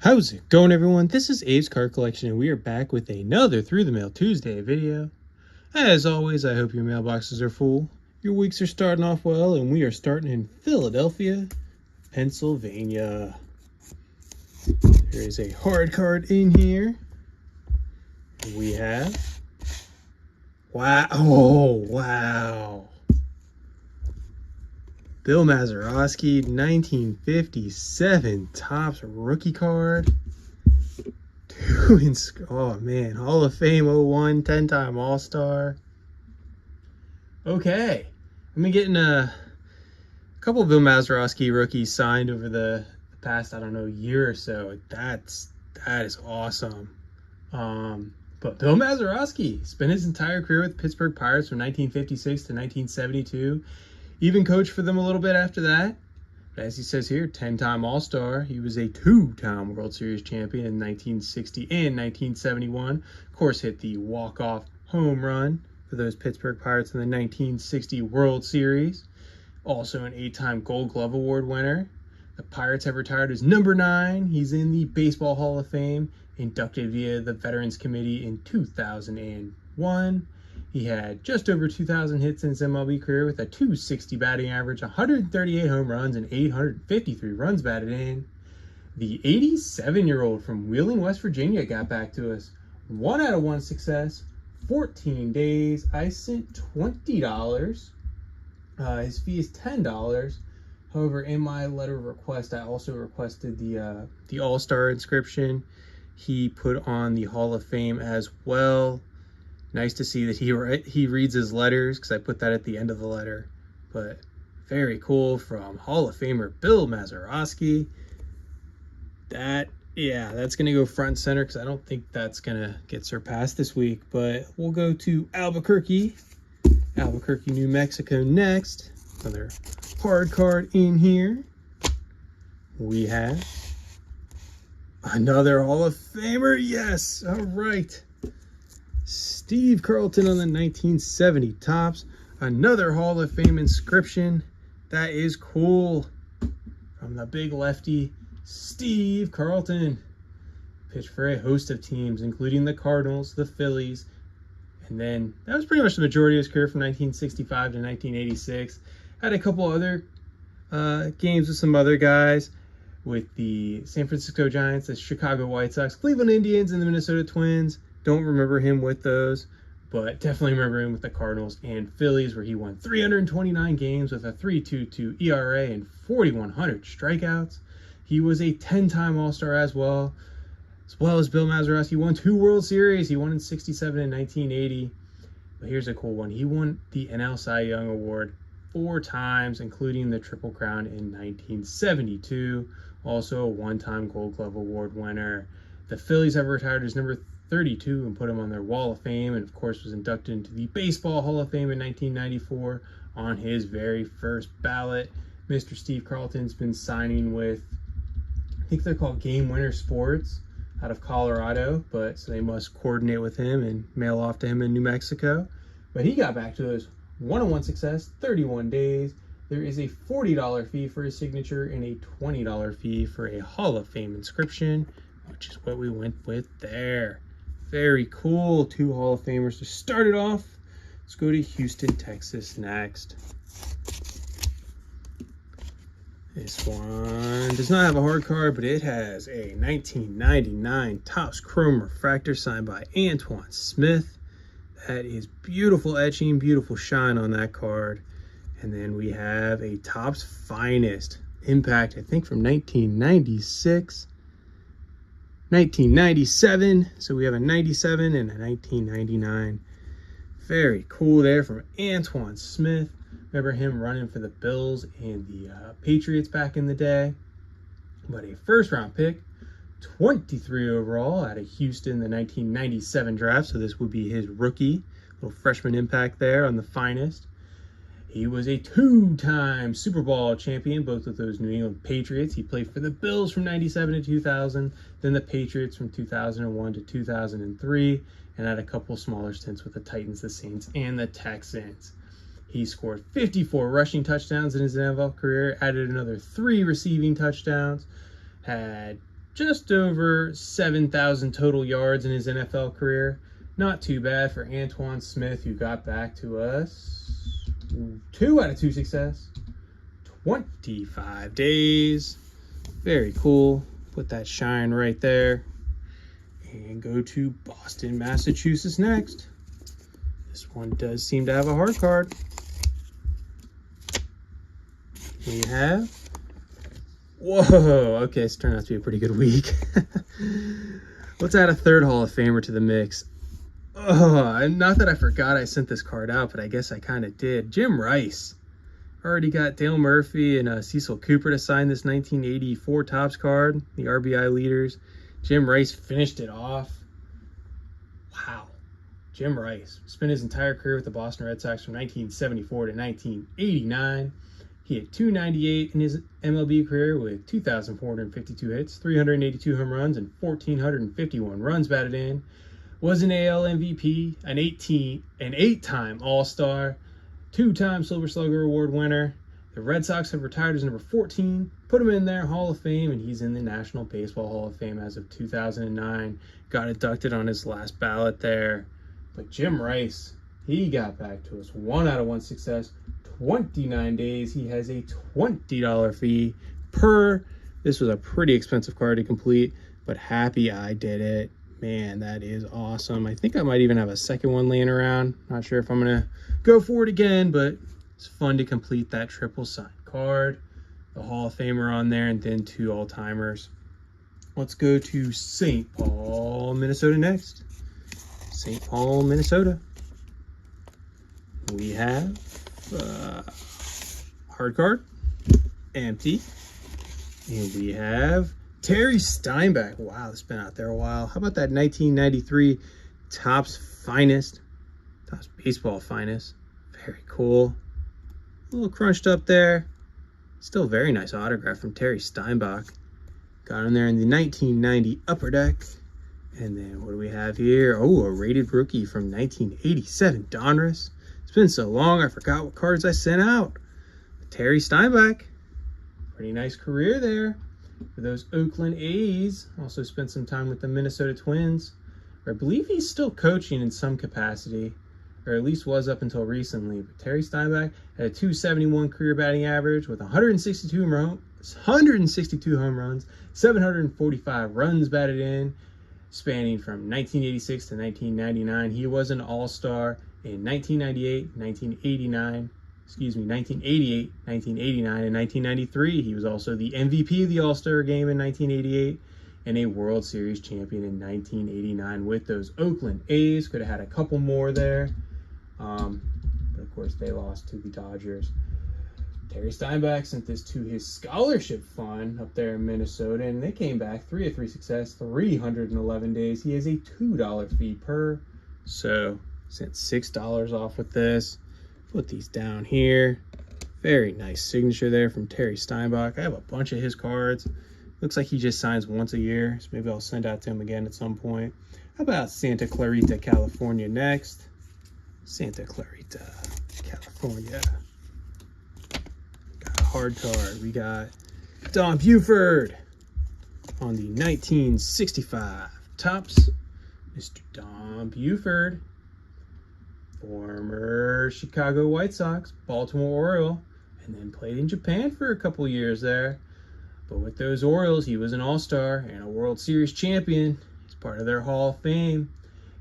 How's it going, everyone? This is Abe's Card Collection, and we are back with another Through the Mail Tuesday video. As always, I hope your mailboxes are full, your weeks are starting off well, and we are starting in Philadelphia, Pennsylvania. There is a hard card in here. We have... Wow. Oh, wow. Bill Mazeroski, 1957 Topps rookie card. Oh man, Hall of Fame 01, 10-time All-Star. Okay, I've been getting a couple of Bill Mazeroski rookies signed over the past, I don't know, year or so. That is awesome. But Bill Mazeroski spent his entire career with the Pittsburgh Pirates from 1956 to 1972. Even coached for them a little bit after that. But as he says here, 10-time All-Star. He was a 2-time World Series champion in 1960 and 1971. Of course, hit the walk-off home run for those Pittsburgh Pirates in the 1960 World Series. Also an 8-time Gold Glove Award winner. The Pirates have retired as number 9. He's in the Baseball Hall of Fame, inducted via the Veterans Committee in 2001. He had just over 2,000 hits in his MLB career with a .260 batting average, 138 home runs, and 853 runs batted in. The 87-year-old from Wheeling, West Virginia got back to us. 1 out of 1 success, 14 days. I sent $20. His fee is $10. However, in my letter of request, I also requested the All-Star inscription. He put on the Hall of Fame as well. Nice to see that he reads his letters, because I put that at the end of the letter. But very cool from Hall of Famer Bill Mazeroski. That's going to go front and center, because I don't think that's going to get surpassed this week. But we'll go to Albuquerque, New Mexico next. Another hard card in here. We have another Hall of Famer. Yes, all right. Steve Carlton on the 1970 Topps. Another Hall of Fame inscription. That is cool. From the big lefty, Steve Carlton. Pitched for a host of teams, including the Cardinals, the Phillies, and then that was pretty much the majority of his career from 1965 to 1986. Had a couple other games with some other guys, with the San Francisco Giants, the Chicago White Sox, Cleveland Indians, and the Minnesota Twins. Don't remember him with those, but definitely remember him with the Cardinals and Phillies, where he won 329 games with a 3.22 ERA and 4,100 strikeouts. He was a 10-time All-Star as well as Bill Mazeroski. Won 2 World Series. He won in 67 and 1980. But here's a cool one. He won the NL Cy Young Award 4 times, including the Triple Crown in 1972. Also a 1-time Gold Glove Award winner. The Phillies have retired as number 32 and put him on their Wall of Fame, and of course was inducted into the Baseball Hall of Fame in 1994 on his very first ballot. Mr. Steve Carlton's been signing with, I think they're called Game Winner Sports out of Colorado, but so they must coordinate with him and mail off to him in New Mexico. But he got back to us. 1-on-1 success, 31 days. There is a $40 fee for his signature and a $20 fee for a Hall of Fame inscription, which is what we went with there. Very cool. 2 Hall of Famers to start it off. Let's go to Houston, Texas next. This one does not have a hard card, but it has a 1999 Topps Chrome Refractor signed by Antoine Smith. That is beautiful etching, beautiful shine on that card. And then we have a Topps Finest Impact, I think from 1996. 1997, so we have a 97 and a 1999. Very cool there from Antoine Smith. Remember him running for the Bills and the Patriots back in the day. But a first-round pick, 23 overall out of Houston, the 1997 draft. So this would be his rookie, little freshman impact there on the Finest. He was a 2-time Super Bowl champion, both with those New England Patriots. He played for the Bills from 97 to 2000, then the Patriots from 2001 to 2003, and had a couple smaller stints with the Titans, the Saints, and the Texans. He scored 54 rushing touchdowns in his NFL career, added another 3 receiving touchdowns, had just over 7,000 total yards in his NFL career. Not too bad for Antoine Smith, who got back to us. 2 out of 2 success. 25 days. Very cool. Put that shine right there. And go to Boston, Massachusetts next. This one does seem to have a hard card. We have... Whoa! Okay, it's turned out to be a pretty good week. Let's add a third Hall of Famer to the mix. Oh, not that I forgot I sent this card out, but I guess I kind of did. Jim Rice. Already got Dale Murphy and Cecil Cooper to sign this 1984 Topps card, the RBI leaders. Jim Rice finished it off. Wow. Jim Rice spent his entire career with the Boston Red Sox from 1974 to 1989. He hit .298 in his MLB career with 2,452 hits, 382 home runs, and 1,451 runs batted in. Was an AL MVP, an 8-time All-Star, 2-time Silver Slugger Award winner. The Red Sox have retired as number 14, put him in their Hall of Fame, and he's in the National Baseball Hall of Fame as of 2009. Got inducted on his last ballot there. But Jim Rice, he got back to us. 1 out of 1 success, 29 days. He has a $20 fee per. This was a pretty expensive card to complete, but happy I did it. Man, that is awesome. I think I might even have a second one laying around. Not sure if I'm going to go for it again, but it's fun to complete that triple signed card. The Hall of Famer on there, and then 2 all-timers. Let's go to St. Paul, Minnesota next. St. Paul, Minnesota. We have hard card, empty. And we have Terry Steinbach. Wow, it's been out there a while. How about that 1993 Topps Finest? Topps Baseball Finest. Very cool. A little crunched up there. Still very nice autograph from Terry Steinbach. Got him there in the 1990 Upper Deck. And then what do we have here? Oh, a rated rookie from 1987 Donruss. It's been so long, I forgot what cards I sent out. Terry Steinbach. Pretty nice career there for those Oakland A's. Also spent some time with the Minnesota Twins. Or I believe he's still coaching in some capacity, or at least was up until recently. But Terry Steinbach had a .271 career batting average with 162 home runs, 745 runs batted in, spanning from 1986 to 1999. He was an All-Star in 1998, 1988, 1989, and 1993. He was also the MVP of the All-Star game in 1988 and a World Series champion in 1989 with those Oakland A's. Could have had a couple more there. But of course they lost to the Dodgers. Terry Steinbach sent this to his scholarship fund up there in Minnesota, and they came back 3 of 3 success, 311 days. He has a $2 fee per. So sent $6 off with this. Put these down here. Very nice signature there from Terry Steinbach. I have a bunch of his cards. Looks like he just signs once a year, so maybe I'll send out to him again at some point. How about Santa Clarita, California next? Santa Clarita, California. Got a hard card. We got Don Buford on the 1965 Topps. Mr. Don Buford. Former Chicago White Sox, Baltimore Oriole, and then played in Japan for a couple years there. But with those Orioles, he was an All-Star and a World Series champion. He's part of their Hall of Fame.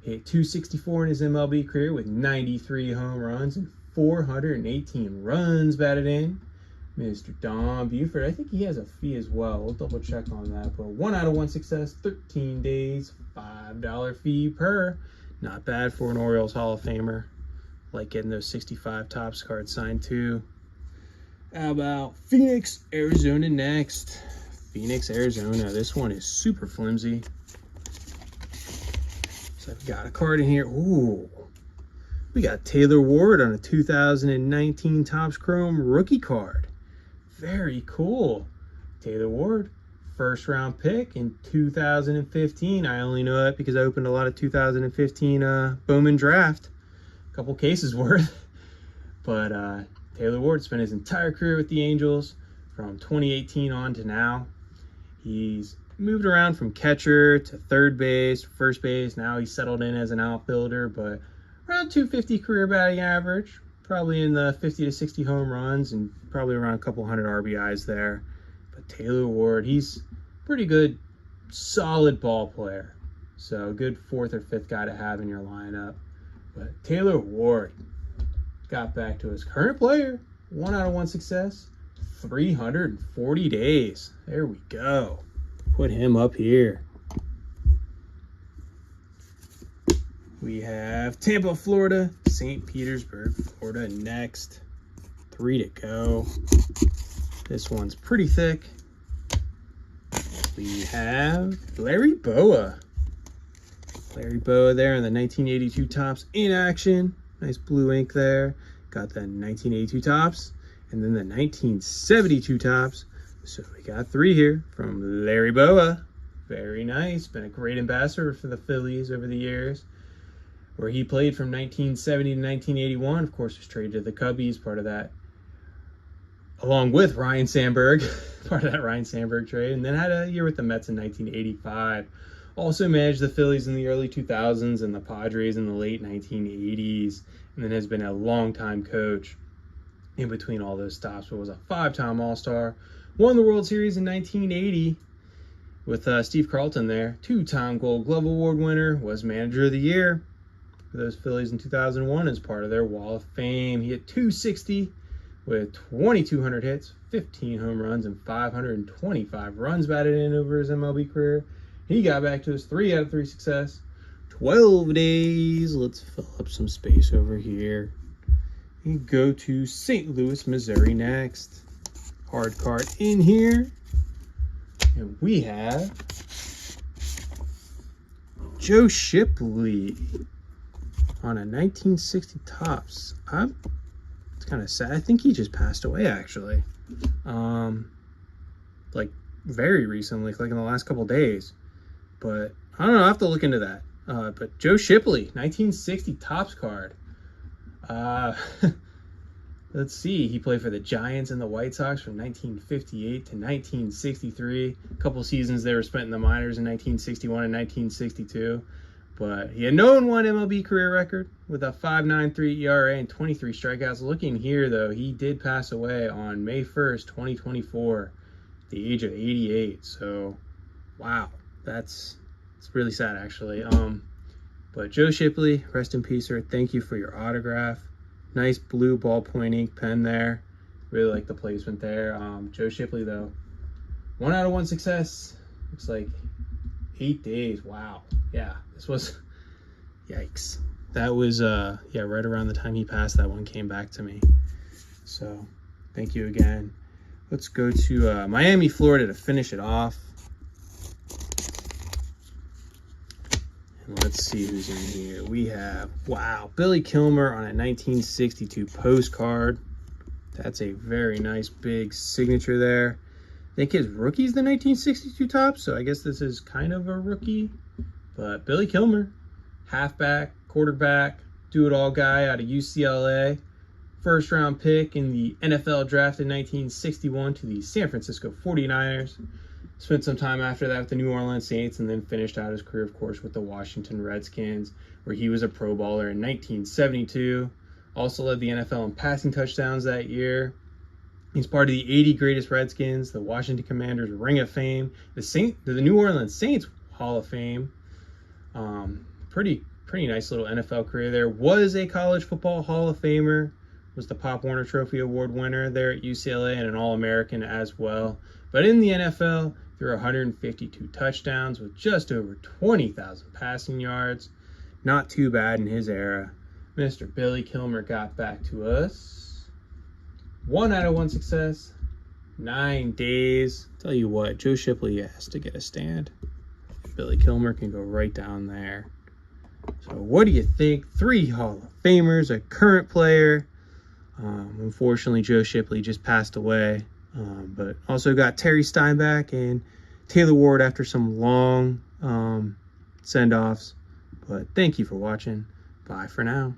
Hit .264 in his MLB career with 93 home runs and 418 runs batted in. Mr. Don Buford, I think he has a fee as well. We'll double check on that. But 1 out of 1 success, 13 days, $5 fee per. Not bad for an Orioles Hall of Famer. Like getting those 65 Topps cards signed too. How about Phoenix, Arizona next? Phoenix, Arizona. This one is super flimsy. So I've got a card in here. Ooh. We got Taylor Ward on a 2019 Topps Chrome rookie card. Very cool. Taylor Ward. First round pick in 2015. I only know that because I opened a lot of 2015 Bowman draft. A couple cases worth. But Taylor Ward spent his entire career with the Angels from 2018 on to now. He's moved around from catcher to third base, first base. Now he's settled in as an outfielder, but around 250 career batting average, probably in the 50 to 60 home runs, and probably around a couple hundred RBIs there. But Taylor Ward, he's pretty good, solid ball player. So good fourth or fifth guy to have in your lineup. But Taylor Ward got back to his current player, 1 out of 1 success, 340 days. There we go. Put him up here. We have Tampa, Florida, St. Petersburg, Florida next. 3 to go. This one's pretty thick. We have Larry Boa. Larry Boa there in the 1982 Topps in action. Nice blue ink there. Got the 1982 Topps and then the 1972 Topps. So we got 3 here from Larry Boa. Very nice. Been a great ambassador for the Phillies over the years, where he played from 1970 to 1981. Of course, was traded to the Cubbies, part of that, along with Ryan Sandberg, part of that Ryan Sandberg trade, and then had a year with the Mets in 1985. Also managed the Phillies in the early 2000s and the Padres in the late 1980s, and then has been a longtime coach in between all those stops, but was a 5-time All-Star, won the World Series in 1980 with Steve Carlton there, 2-time Gold Glove Award winner, was Manager of the Year for those Phillies in 2001 as part of their Wall of Fame. He hit .260 with 2,200 hits, 15 home runs, and 525 runs batted in over his MLB career. He got back to his 3 out of 3 success. 12 days. Let's fill up some space over here. We go to St. Louis, Missouri next. Hard card in here. And we have Joe Shipley on a 1960 Topps. It's kind of sad. I think he just passed away, actually. Like very recently, like in the last couple days. But I don't know, I have to look into that. But Joe Shipley, 1960 Topps card. Let's see, he played for the Giants and the White Sox from 1958 to 1963. A couple seasons they were spent in the minors in 1961 and 1962. But he had no 1 MLB career record with a 5.93 ERA and 23 strikeouts. Looking here, though, he did pass away on May 1st, 2024, at the age of 88. So, wow. It's really sad, actually. But Joe Shipley, rest in peace, sir. Thank you for your autograph. Nice blue ballpoint ink pen there. Really like the placement there. Joe Shipley, though, 1 out of 1 success. Looks like 8 days. Wow. Yeah, this was, yikes. That was, yeah, right around the time he passed, that one came back to me. So, thank you again. Let's go to Miami, Florida to finish it off. Let's see who's in here. We have, wow, Billy Kilmer on a 1962 postcard. That's a very nice big signature there. I think his rookie's the 1962 Topps, so I guess this is kind of a rookie. But Billy Kilmer, halfback, quarterback, do-it-all guy out of UCLA. First round pick in the NFL draft in 1961 to the San Francisco 49ers. Spent some time after that with the New Orleans Saints, and then finished out his career, of course, with the Washington Redskins, where he was a Pro Bowler in 1972. Also led the NFL in passing touchdowns that year. He's part of the 80 Greatest Redskins, the Washington Commanders Ring of Fame, the New Orleans Saints Hall of Fame. Pretty nice little NFL career there. Was a college football Hall of Famer. Was the Pop Warner Trophy Award winner there at UCLA and an All-American as well. But in the NFL, threw 152 touchdowns with just over 20,000 passing yards. Not too bad in his era. Mr. Billy Kilmer got back to us. 1 out of 1 success. 9 days. Tell you what, Joe Shipley has to get a stand. Billy Kilmer can go right down there. So what do you think? 3 Hall of Famers, a current player. Unfortunately, Joe Shipley just passed away. But also got Terry Steinbach and Taylor Ward after some long send-offs. But thank you for watching. Bye for now.